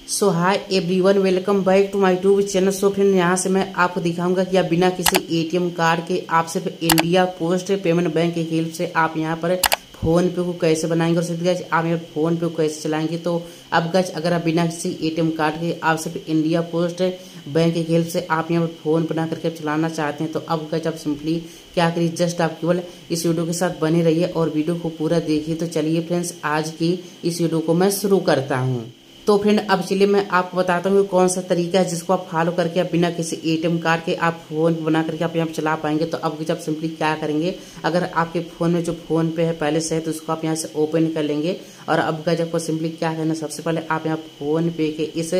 So hi everyone, welcome back to my YouTube channel. So friend, यहाँ से मैं आपको दिखाऊंगा कि आप बिना किसी एटीएम कार्ड के आप सिर्फ इंडिया पोस्ट पेमेंट बैंक की हेल्प से आप यहाँ पर फोन पे को कैसे बनाएंगे और सिर्फ गैस आप यहाँ फोन पे को कैसे चलाएंगे। तो अब गैस अगर आप बिना किसी एटीएम कार्ड के आप सिर्फ इंडिया पोस्ट बैंक की हेल्प से आप यहाँ पर फोन बना करके चलाना चाहते हैं, तो अब गैस आप सिंपली क्या करिए, जस्ट आप केवल इस वीडियो के साथ बने रहिए और वीडियो को पूरा देखिए। तो चलिए फ्रेंड्स, आज की इस वीडियो को मैं शुरू करता हूँ। तो फ्रेंड, अब चलिए मैं आपको बताता हूँ कौन सा तरीका है जिसको आप फॉलो करके आप बिना किसी एटीएम कार्ड के आप फोन बना करके आप यहाँ पर चला पाएंगे। तो अब जब सिंपली क्या करेंगे, अगर आपके फोन में जो फोन पे है पहले से है तो उसको आप यहाँ से ओपन कर लेंगे। और अब का जब सिंपली क्या करना, सबसे पहले आप यहाँ फोन पे के इस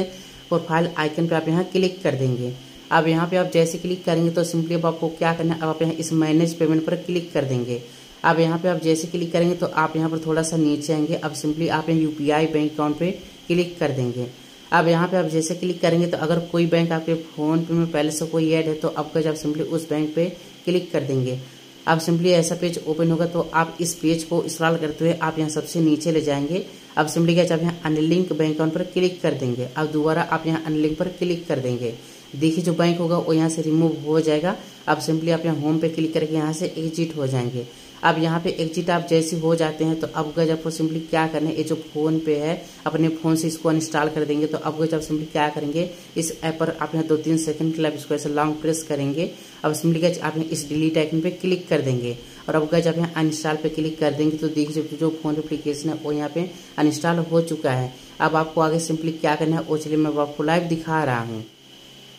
प्रोफाइल आइकन पे आप यहाँ क्लिक कर देंगे। अब यहाँ पे आप जैसे क्लिक करेंगे तो सिंपली अब आपको क्या करना है, अब आप यहाँ इस मैनेज पेमेंट पर क्लिक कर देंगे। अब यहाँ पे आप जैसे क्लिक करेंगे तो आप यहाँ पर थोड़ा सा नीचे आएंगे। अब सिंपली आप यहाँ यूपीआई बैंक अकाउंट पे क्लिक कर देंगे। अब यहाँ पे आप जैसे क्लिक करेंगे तो अगर कोई बैंक आपके फोन पे में पहले से कोई ऐड है तो आपका जब सिंपली उस बैंक पे क्लिक कर देंगे। अब सिंपली ऐसा पेज ओपन होगा तो आप इस पेज को स्क्रॉल करते हुए आप यहाँ सबसे नीचे ले जाएंगे। अब सिंपली क्या आप यहाँ अनलिंक बैंक अकाउंट पर क्लिक कर देंगे। अब दोबारा आप यहाँ अनलिंक पर क्लिक कर देंगे। देखिए जो बैंक होगा वो यहाँ से रिमूव हो जाएगा। अब सिंपली आप यहाँ होम पे क्लिक करके यहाँ से एग्जिट हो जाएंगे। अब यहाँ पे एग्जिट आप जैसे हो जाते हैं तो अब गज आपको सिंपली क्या करना है, ये जो फोन पे है अपने फोन से इसको अनइंस्टॉल कर देंगे। तो अब गज आप सिंपली क्या करेंगे, इस ऐप पर आप यहाँ 2-3 सेकंड के लिए इसको ऐसे लॉन्ग प्रेस करेंगे। अब सिंपली गज आप यहाँ इस डिलीट आइकन पे क्लिक कर देंगे और अब गज आप यहाँ अनइंस्टॉल पे क्लिक कर देंगे। तो देखिए जो फोन एप्लीकेशन है वो यहाँ पे अनइंस्टॉल हो चुका है। अब आपको आगे सिंपली क्या करना है वो चलिए मैं आपको लाइव दिखा रहा हूँ।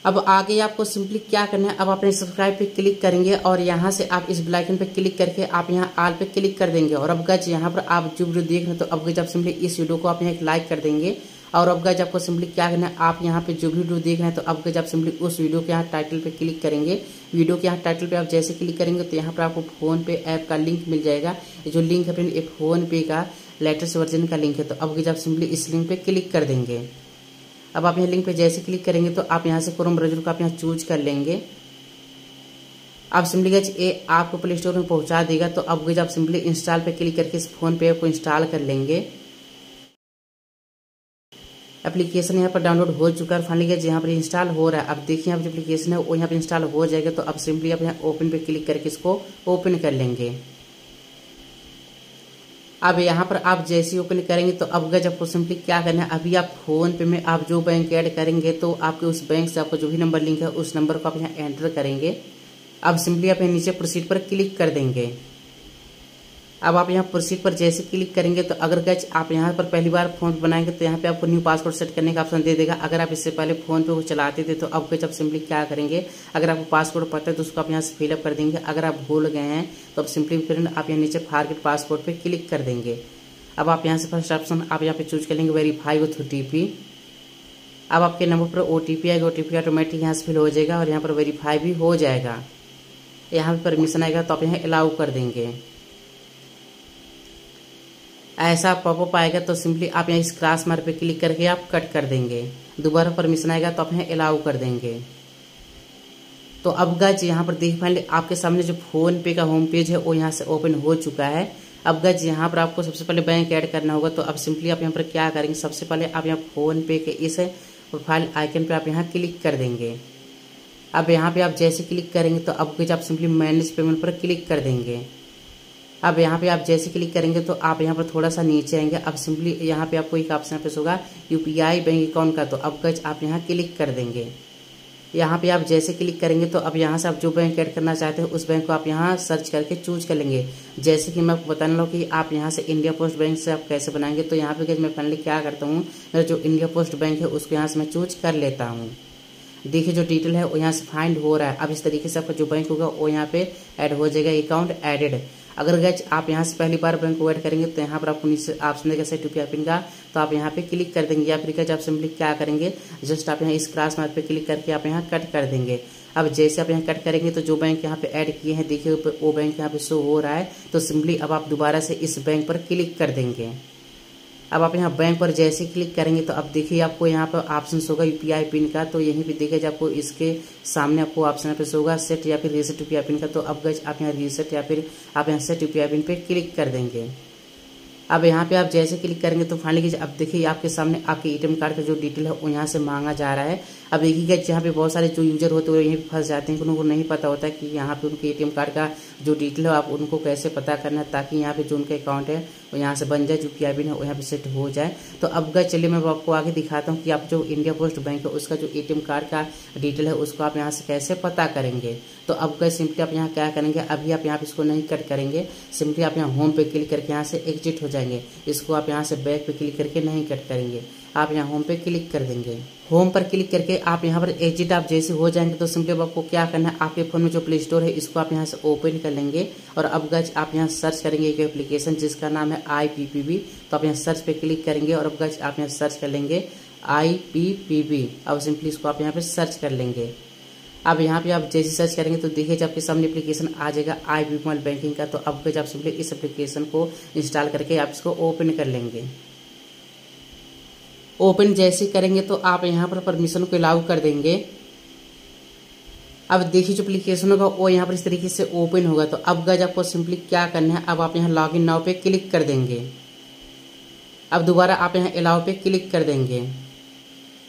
अब आगे आपको सिंपली क्या करना है, अब अपने सब्सक्राइब पे क्लिक करेंगे और यहाँ से आप इस बेल आइकन पे क्लिक करके आप यहाँ ऑल पे क्लिक कर देंगे। और अब गज यहाँ पर आप जो वीडियो देख रहे हैं तो अब गज आप सिंपली इस वीडियो को आप यहाँ एक लाइक कर देंगे। और अब गज आपको सिंपली क्या करना है, आप यहाँ पे जो भी वीडियो देख रहे हैं तो अब गज आप सिंपली उस वीडियो के यहाँ टाइटल पे क्लिक करेंगे। वीडियो के यहाँ टाइटल पे आप जैसे क्लिक करेंगे तो यहाँ पर आपको फोन पे ऐप का लिंक मिल जाएगा। ये जो लिंक है फ्रेंड ये फोन पे का लेटेस्ट वर्जन का लिंक है। तो अब गज आप सिंपली इस लिंक पे क्लिक कर देंगे। अब आप यहाँ लिंक पे जैसे क्लिक करेंगे तो आप यहाँ से क्रोम ब्राउज़र को आप यहाँ चूज कर लेंगे। अब सिंपली गज ये आपको प्ले स्टोर में पहुंचा देगा। तो अब गज आप सिंपली इंस्टॉल पे क्लिक करके इस फोन पे को इंस्टॉल कर लेंगे। एप्लीकेशन यहाँ पर डाउनलोड हो चुका है। फाइनली गज यहाँ पर इंस्टॉल हो रहा है। अब देखिए यहाँ पर एप्लीकेशन है वो यहाँ पर इंस्टॉल हो जाएगा। तो अब सिंपली आप यहाँ ओपन पे क्लिक करके इसको ओपन कर लेंगे। अब यहाँ पर आप जैसे ओपन करेंगे तो अब गज आपको सिंपली क्या करना है, अभी आप फोन पे में आप जो बैंक ऐड करेंगे तो आपके उस बैंक से आपको जो भी नंबर लिंक है उस नंबर को आप यहाँ एंटर करेंगे। अब सिंपली आप यहाँ नीचे प्रोसीड पर क्लिक कर देंगे। अब आप यहाँ प्रोसीड पर जैसे क्लिक करेंगे तो अगर गज आप यहाँ पर पहली बार फोन बनाएंगे तो यहाँ पे आपको न्यू पासवर्ड सेट करने का ऑप्शन दे देगा। अगर आप इससे पहले फोन पे वो चलाते थे तो अब गज आप सिंपली क्या करेंगे, अगर आपको पासवर्ड पता है तो उसको आप यहाँ से फिलअप कर देंगे। अगर आप भूल गए हैं तो अब सिंपली फ्रेंड आप यहाँ नीचे फॉरगेट पासवर्ड पे क्लिक कर देंगे। अब आप यहाँ से फर्स्ट ऑप्शन आप यहाँ पे चूज कर लेंगे वेरीफाई विथ OTP। अब आपके नंबर पर OTP आएगा, OTP ऑटोमेटिक यहाँ से फिल हो जाएगा और यहाँ पर वेरीफाई भी हो जाएगा। यहाँ पे परमिशन आएगा तो आप यहाँ अलाउ कर देंगे। ऐसा पॉपअप आएगा तो सिंपली आप यहाँ इस क्रॉस मार्क पे क्लिक करके आप कट कर देंगे। दोबारा परमिशन आएगा तो आप यहाँ अलाउ कर देंगे। तो अब गज यहाँ पर देख पाएंगे आपके सामने जो फोन पे का होम पेज है वो यहाँ से ओपन हो चुका है। अब गज यहाँ पर आपको सबसे पहले बैंक ऐड करना होगा। तो अब सिंपली आप यहाँ पर क्या करेंगे, सबसे पहले आप यहाँ फोन पे के इस प्रोफाइल आइकन पे आप यहाँ क्लिक कर देंगे। अब यहाँ पे आप जैसे क्लिक करेंगे तो अब गज आप सिंपली मैनेज पेमेंट पर क्लिक कर देंगे। अब यहाँ पे आप जैसे क्लिक करेंगे तो आप यहाँ पर थोड़ा सा नीचे आएंगे। अब सिंपली यहाँ पे आपको एक ऑप्शन पे होगा यूपीआई बैंक अकाउंट का। तो अब गज आप यहाँ क्लिक कर देंगे। यहाँ पे आप जैसे क्लिक करेंगे तो अब यहाँ से आप जो बैंक ऐड करना चाहते हैं उस बैंक को आप यहाँ सर्च करके चूज कर लेंगे। जैसे कि मैं आपको बताने लगा कि आप यहाँ से इंडिया पोस्ट बैंक से आप कैसे बनाएंगे। तो यहाँ पे मैं फाइनली क्या करता हूँ, मेरा जो इंडिया पोस्ट बैंक है उसको यहाँ से मैं चूज कर लेता हूँ। देखिए जो डिटेल है वो यहाँ से फाइंड हो रहा है। अब इस तरीके से आपका जो बैंक होगा वो यहाँ पे ऐड हो जाएगा, अकाउंट एडेड। अगर गज आप यहाँ से पहली बार बैंक को ऐड करेंगे तो यहाँ पर आपको नीचे ऑप्शन देगा सेट यूपीआई पिन का। तो आप यहाँ पे क्लिक कर देंगे या फिर गज आप सिंपली क्या करेंगे, जस्ट आप यहाँ इस क्रॉस मार्क पे क्लिक करके आप यहाँ कट कर देंगे। अब जैसे आप यहाँ कट करेंगे तो जो बैंक यहाँ पे ऐड किए हैं देखिए वो बैंक यहाँ पे शो हो रहा है। तो सिंपली अब आप दोबारा से इस बैंक पर क्लिक कर देंगे। अब आप यहाँ बैंक पर जैसे क्लिक करेंगे तो अब देखिए आपको यहाँ पर ऑप्शन होगा यूपीआई पिन का। तो यहीं पे देखिए आपको इसके सामने आपको ऑप्शन पे होगा सेट या फिर रीसेट यूपीआई पिन का। तो अब गज आप यहाँ रीसेट या फिर आप यहाँ सेट यूपीआई पिन पे क्लिक कर देंगे। अब यहाँ पे आप जैसे क्लिक करेंगे तो फाइनली अब देखिए आपके सामने आपके एटीएम कार्ड का जो डिटेल है वो यहाँ से मांगा जा रहा है। अब देखिएगा यहाँ पे बहुत सारे जो यूजर होते हैं वो यहीं पे फंस जाते हैं, उनको नहीं पता होता कि यहाँ पे उनके एटीएम कार्ड का जो डिटेल है आप उनको कैसे पता करना है, ताकि यहाँ पे जो उनका अकाउंट है वो यहाँ से बन जाए, जो पीआई पिन है वो यहाँ पे सेट हो जाए। तो अब गाइस चलिए मैं आपको आगे दिखाता हूँ कि आप जो इंडिया पोस्ट बैंक है उसका जो एटीएम कार्ड का डिटेल है उसको आप यहाँ से कैसे पता करेंगे। तो अब गाइस सिंपली आप यहाँ क्या करेंगे, अभी आप यहाँ पे इसको नहीं कट करेंगे, सिंपली आप यहाँ होम पे क्लिक करके यहाँ से एग्जिट हो जाएंगे। इसको आप यहाँ से बैक पे क्लिक करके नहीं कट करेंगे, आप यहाँ होम पे क्लिक कर देंगे। होम पर क्लिक करके आप यहाँ पर एग्जिट आप जैसे हो जाएंगे तो सिंपली अब आपको क्या करना है, आपके फोन में जो प्ले स्टोर है इसको आप यहाँ से ओपन कर लेंगे और अब गाइस आप यहाँ सर्च करेंगे एक एप्लीकेशन जिसका नाम है IPPB। तो आप यहाँ सर्च पे क्लिक करेंगे और अब गाइस आप यहाँ सर्च कर लेंगे IPPB। अब सिंपली इसको आप यहाँ पे सर्च कर लेंगे। अब यहाँ पे आप जैसे सर्च करेंगे तो देखिए जब आपके सामने एप्लीकेशन आ जाएगा IPPB मोबाइल बैंकिंग का। तो अब गाइस आप सिंपली इस एप्लीकेशन को इंस्टॉल करके आप इसको ओपन कर लेंगे। ओपन जैसे करेंगे तो आप यहाँ पर परमिशन को अलाउ कर देंगे। अब देखिए जो एप्लीकेशन होगा वो यहाँ पर इस तरीके से ओपन होगा। तो अब गाइस आपको सिंपली क्या करना है, अब आप यहाँ लॉग इन नाउ पे क्लिक कर देंगे। अब दोबारा आप यहाँ अलाउ पे क्लिक कर देंगे।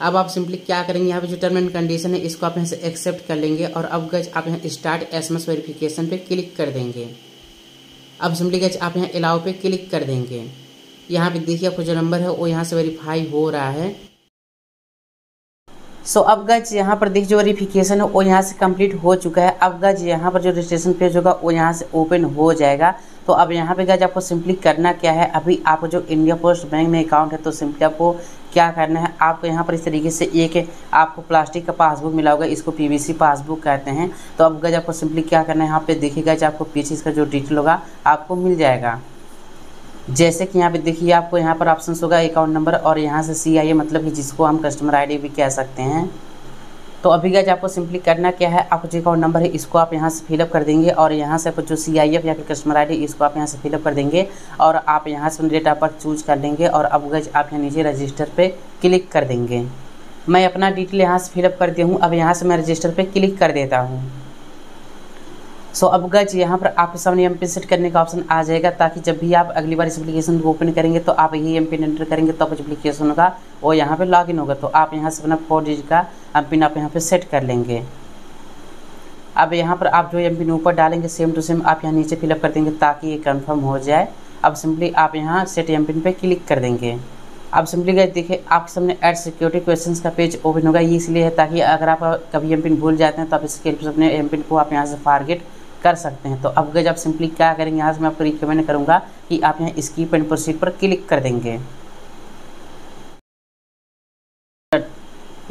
अब आप सिंपली क्या करेंगे, यहाँ पे जो टर्म एंड कंडीशन है इसको आप यहाँ से एक्सेप्ट कर लेंगे और अब गाइस आप यहाँ स्टार्ट SMS वेरिफिकेशन पे क्लिक कर देंगे। अब सिंपली गाइस आप यहाँ अलाउ पे क्लिक कर देंगे। यहाँ पे देखिए आपको जो नंबर है वो यहाँ से वेरीफाई हो रहा है। सो अब गाइस यहाँ पर देखिए जो वेरिफिकेशन है वो यहाँ से कंप्लीट हो चुका है। अब गाइस यहाँ पर जो रजिस्ट्रेशन पेज होगा वो यहाँ से ओपन हो जाएगा। तो अब यहाँ पे गाइस आपको सिंपली करना क्या है, अभी आप जो इंडिया पोस्ट बैंक में अकाउंट है तो सिंपली आपको क्या करना है, आपको यहाँ पर इस तरीके से एक आपको प्लास्टिक का पासबुक मिला होगा, इसको PVC पासबुक कहते हैं। तो अब गाइस आपको सिंपली क्या करना है, यहाँ पे देखिएगा गाइस आपको पीछे इसका जो डिटेल होगा आपको मिल जाएगा। जैसे कि यहाँ पे देखिए आपको यहाँ पर ऑप्शन होगा अकाउंट नंबर और यहाँ से CIA मतलब कि जिसको हम कस्टमर ID भी कह सकते हैं। तो अभी गाइस आपको सिंपली करना क्या है, आपको जो अकाउंट नंबर है इसको आप यहाँ से फिलअप कर देंगे और यहाँ से आपको जो CIF या फिर कस्टमर ID इसको आप यहाँ से फिलअप कर देंगे और आप यहाँ से डेट ऑफ बर्थ चूज कर लेंगे और अब गाइस आप यहाँ नीचे रजिस्टर पे क्लिक कर देंगे। मैं अपना डिटेल यहाँ से फिलअप कर दिया हूँ। अब यहाँ से मैं रजिस्टर पे क्लिक कर देता हूँ। सो अब गाइस यहाँ पर आपके सामने एमपिन सेट करने का ऑप्शन आ जाएगा, ताकि जब भी आप अगली बार इस एप्लीकेशन को ओपन करेंगे तो आप यही एमपिन एंटर करेंगे तो आपका एप्लीकेशन होगा और यहाँ पे लॉगिन होगा। तो आप यहाँ से अपना 4 डिजिट का एमपिन आप यहाँ पे सेट कर लेंगे। अब यहाँ पर आप जो एमपिन ऊपर डालेंगे सेम टू सेम आप यहाँ नीचे फिलअप कर देंगे ताकि ये कन्फर्म हो जाए। अब सिंपली आप यहाँ सेट एमपिन पे क्लिक कर देंगे। अब सिंपली गाइस देखिए आपके सामने ऐड सिक्योरिटी क्वेश्चंस का पेज ओपन होगा। ये इसलिए है ताकि अगर आप कभी एमपिन भूल जाते हैं तो आप इसके अपने एमपिन को आप यहाँ से फॉरगेट कर सकते हैं। तो अब गाइस आप सिंपली क्या करेंगे, यहाँ से मैं आपको रिकमेंड करूँगा कि आप यहाँ स्किप एंड प्रोसीड पर क्लिक कर देंगे।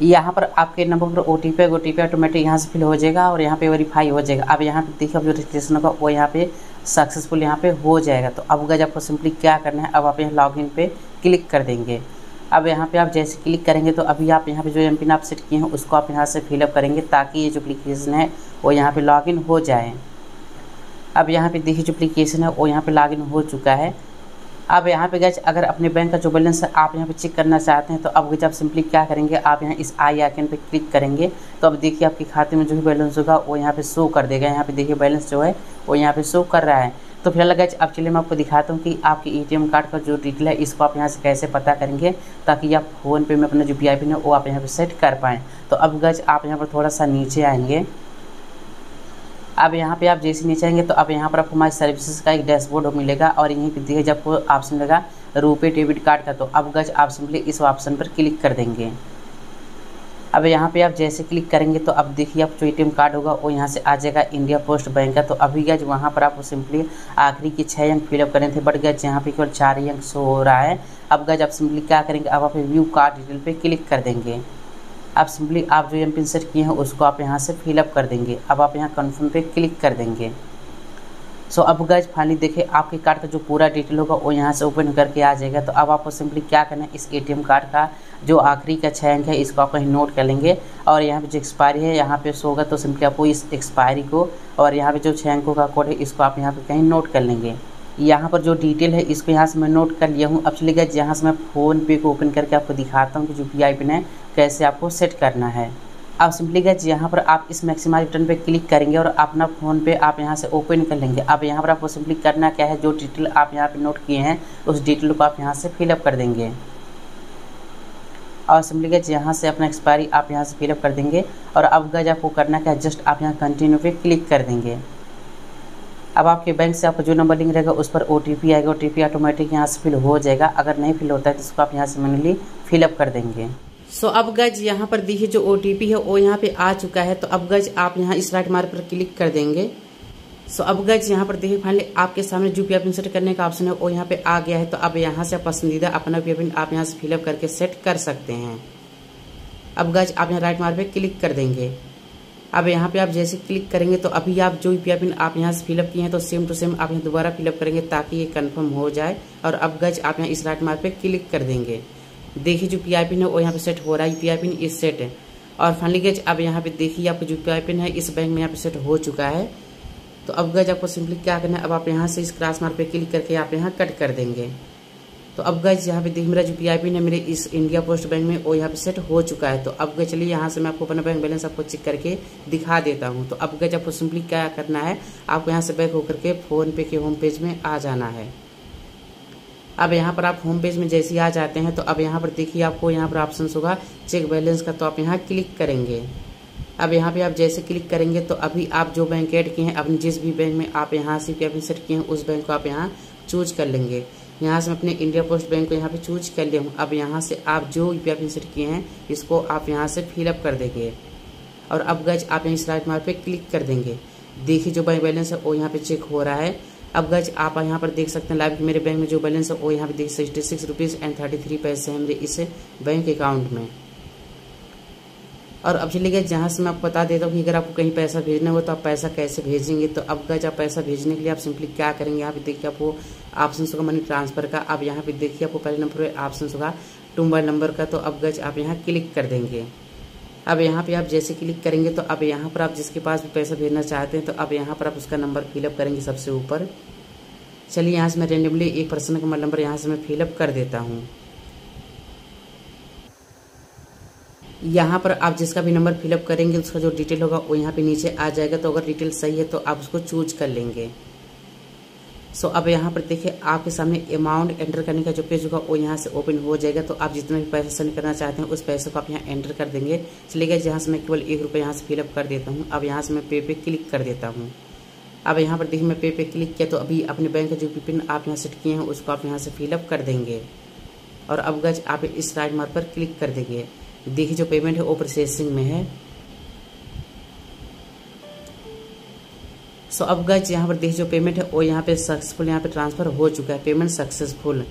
यहाँ पर आपके नंबर पर OTP ऑटोमेटिक यहाँ से फिल हो जाएगा और यहाँ पे वेरीफाई हो जाएगा। अब यहाँ पे देखिए अब जो रजिस्ट्रेशन होगा वो यहाँ पे सक्सेसफुल यहाँ पे हो जाएगा। तो अब गाइस आपको सिंपली क्या करना है, अब आप यहाँ लॉगिन पे क्लिक कर देंगे। अब यहाँ पे आप जैसे क्लिक करेंगे तो अभी आप यहाँ पे जो एमपिन आप सेट किए हैं उसको आप यहाँ से फिलअप करेंगे ताकि ये जो एप्लीकेशन है वो यहाँ पे लॉगिन हो जाए। अब यहाँ पे देखिए जो एप्लीकेशन है वो यहाँ पे लॉगिन हो चुका है। अब यहाँ पे गाइस अगर अपने बैंक का जो बैलेंस है आप यहाँ पे चेक करना चाहते हैं तो अब गाइस आप सिंपली क्या करेंगे, आप यहाँ इस आई आइकन पे क्लिक करेंगे तो अब देखिए आपके खाते में जो भी बैलेंस होगा वो यहाँ पे शो कर देगा। यहाँ पे देखिए बैलेंस जो है वो यहाँ पे शो कर रहा है। तो फिलहाल गाइस अब चलिए मैं आपको दिखाता हूँ कि आपके ATM कार्ड का जो डिटेल है इसको आप यहाँ से कैसे पता करेंगे ताकि आप फ़ोन पे में अपना जो PIN है वो आप यहाँ पे सेट कर पाएँ। तो अब गाइस आप यहाँ पर थोड़ा सा नीचे आएंगे। अब यहाँ पे आप जैसे नीचे आएंगे तो अब यहाँ पर आपको हमारी सर्विसेज का एक डैशबोर्ड मिलेगा और यहीं पे देखिए जब ऑप्शन लगा रुपे डेबिट कार्ड का। तो अब गाइस आप सिंपली इस ऑप्शन पर क्लिक कर देंगे। अब यहाँ पे आप जैसे क्लिक करेंगे तो अब देखिए आप जो ATM कार्ड होगा वो यहाँ से आ जाएगा इंडिया पोस्ट बैंक का। तो अभी गाइस वहाँ पर आपको सिंपली आखिरी के 6 अंक फिलअप करने थे, बट गाइस यहाँ पे केवल 4 ही अंक शो हो रहा है। अब गाइस आप सिंपली क्या करेंगे, अब आप व्यू कार्ड डिटेल पे क्लिक कर देंगे। अब सिंपली आप जो एमपिन सेट किए हैं उसको आप यहाँ से फिलअप कर देंगे। अब आप यहाँ कन्फर्म पे क्लिक कर देंगे। सो अब गाइस फाइनली देखिए आपके कार्ड का जो पूरा डिटेल होगा वो यहाँ से ओपन करके आ जाएगा। तो अब आपको सिंपली क्या करना है, इस ATM कार्ड का जो आखिरी का 6 अंक है इसको आप कहीं नोट कर लेंगे और यहाँ पे जो एक्सपायरी है यहाँ पे शो होगा। तो सिंपली आपको इस एक्सपायरी को और यहाँ पे जो 6 अंकों का कोड है इसको आप यहाँ पे कहीं नोट कर लेंगे। यहाँ पर जो डिटेल है इसको यहाँ से मैं नोट कर लिया हूँ। अब चलिए गाइस यहाँ से मैं फ़ोन पे को ओपन करके आपको दिखाता हूँ कि जो PIN है कैसे आपको सेट करना है। अब सिंपली गाइस यहाँ पर आप इस मैक्सिमाइज बटन पे क्लिक करेंगे और अपना फ़ोन पे आप यहाँ से ओपन कर लेंगे। अब यहाँ पर आपको सिंपली करना क्या है, जो डिटेल आप यहाँ पे नोट किए हैं उस डिटेल को आप यहाँ से फिलअप कर देंगे और सिंपली गाइस यहाँ से अपना एक्सपायरी आप यहाँ से फिलअप कर देंगे। और अब गाइस आपको करना क्या है, जस्ट आप यहाँ कंटिन्यू पे क्लिक कर देंगे। अब आपके बैंक से आपका जो नंबर लिंक रहेगा उस पर OTP आएगा। OTP ऑटोमेटिक यहाँ से फिल हो जाएगा। अगर नहीं फिल होता है तो इसको आप यहाँ से मैन्युअली फिलअप कर देंगे। सो अब गाइस यहाँ पर देखिए जो OTP है वो यहाँ पे आ चुका है। तो अब गाइस आप यहाँ इस राइट मार्क पर क्लिक कर देंगे। सो अब गाइस यहाँ पर देखिए फाइनली आपके सामने जो UPI पिन सेट करने का ऑप्शन है वो यहाँ पे आ गया है। तो अब यहाँ से पसंदीदा अपना UPI पिन आप यहाँ से फिलअप करके सेट कर सकते हैं। अब गाइस आप यहाँ राइट मार्क पे क्लिक कर देंगे। अब यहाँ पे आप जैसे क्लिक करेंगे तो अभी आप जो UPI पिन आप यहाँ से फिलअप किए हैं तो सेम टू सेम आप यहाँ दोबारा फिलअप करेंगे ताकि ये कंफर्म हो जाए। और अब गाइस आप यहाँ इस राइट मार्क पे क्लिक कर देंगे। देखिए जो UPI पिन है वो यहाँ पे सेट हो रहा है, UPI पिन इस सेट है। और फाइनली गाइस अब यहाँ पे देखिए आपका जो UPI पिन है इस बैंक में यहाँ पे सेट हो चुका है। तो अब गाइस आपको सिंपली क्या करना है, अब आप यहाँ से इस क्रॉस मार्क पे क्लिक करके आप यहाँ कट कर देंगे। तो अब गाइस यहाँ पे देखिए मेरा जो UPI पिन है मेरे इस इंडिया पोस्ट बैंक में वो यहाँ पे सेट हो चुका है। तो अब गाइस चलिए यहाँ से मैं आपको अपना बैंक बैलेंस आपको चेक करके दिखा देता हूँ। तो अब गाइस आपको सिंपली क्या करना है, आपको यहाँ से बैक होकर के फ़ोन पे के होम पेज में आ जाना है। अब यहाँ पर आप होम पेज में जैसे ही आ जाते हैं तो अब यहाँ पर देखिए आपको यहाँ पर ऑप्शन होगा चेक बैलेंस का। तो आप यहाँ क्लिक करेंगे। अब यहाँ पे आप जैसे क्लिक करेंगे तो अभी आप जो बैंक ऐड किए हैं अपने जिस भी बैंक में आप यहाँ से UPI पिन सेट किए हैं उस बैंक को आप यहाँ चूज कर लेंगे। यहाँ से मैं अपने इंडिया पोस्ट बैंक को यहाँ पे चूज कर लिया हूँ। अब यहाँ से आप जो UPI पिन सेट किए हैं इसको आप यहाँ से फिलअप कर देंगे। और अब गाइस आप यहाँ इस राइट मार्क पे क्लिक कर देंगे। देखिए जो बैंक बैलेंस है वो यहाँ पे चेक हो रहा है। अब गाइस आप यहाँ पर देख सकते हैं लाइव मेरे बैंक में जो बैलेंस है वो यहाँ पे देख 66 रुपीज़ एंड 33 पैसे हैं मेरे इस बैंक अकाउंट में। और अब चलिए गाइस जहाँ से मैं आपको बता देता हूँ कि अगर आपको कहीं पैसा भेजना हो तो आप पैसा कैसे भेजेंगे। तो अब गाइस आप पैसा भेजने के लिए आप सिंपली क्या करेंगे, यहाँ पे देखिए आपको ऑप्शन होगा मनी ट्रांसफर का। अब यहाँ पे देखिए आपको पहले नंबर पे ऑप्शन होगा टू मोबाइल नंबर का। तो अब गाइस आप यहाँ क्लिक कर देंगे। अब यहाँ पे आप जैसे क्लिक करेंगे तो अब यहाँ पर आप जिसके पास भी पैसा भेजना चाहते हैं तो अब यहाँ पर आप उसका नंबर फिलअप करेंगे सबसे ऊपर। चलिए यहाँ से मैं रेंडमली एक पर्सन का नंबर यहाँ से मैं फिलअप कर देता हूँ। यहाँ पर आप जिसका भी नंबर फिलअप करेंगे उसका जो डिटेल होगा वो यहाँ पे नीचे आ जाएगा। तो अगर डिटेल सही है तो आप उसको चूज कर लेंगे। सो अब यहाँ पर देखिए आपके सामने अमाउंट एंटर करने का जो पेज होगा वो यहाँ से ओपन हो जाएगा। तो आप जितना भी पैसा सेंड करना चाहते हैं उस पैसे को आप यहाँ एंटर कर देंगे। चलिए गाइस यहाँ से मैं केवल 1 रुपये यहाँ से फिलअप कर देता हूँ। अब यहाँ से मैं पे क्लिक कर देता हूँ। अब यहाँ पर देखिए मैं पे क्लिक किया तो अभी अपने बैंक का जो पिन आप यहाँ सेट किए हैं उसको आप यहाँ से फिलअप कर देंगे। और अब गाइस आप इस राइट मार्क पर क्लिक कर देंगे। देखिए जो पेमेंट है वो प्रोसेसिंग में है। सो अब गाइस यहाँ पर देखिए जो पेमेंट है वो यहाँ पे सक्सेसफुल यहाँ पे ट्रांसफर हो चुका है, पेमेंट सक्सेसफुल।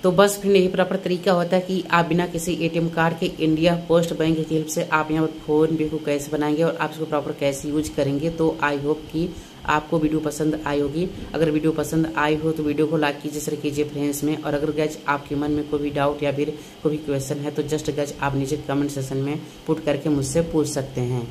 तो बस फिर यही प्रॉपर तरीका होता है कि आप बिना किसी ATM कार्ड के इंडिया पोस्ट बैंक की हेल्प से आप यहाँ पर फ़ोन पे को कैसे बनाएंगे और आप इसको प्रॉपर कैसे यूज करेंगे। तो आई होप कि आपको वीडियो पसंद आई होगी। अगर वीडियो पसंद आई हो तो वीडियो को लाइक कीजिए, शेयर कीजिए फ्रेंड्स में। और अगर गाइस आपके मन में कोई भी डाउट या फिर कोई भी क्वेश्चन है तो जस्ट गाइस आप नीचे कमेंट सेक्शन में पुट करके मुझसे पूछ सकते हैं।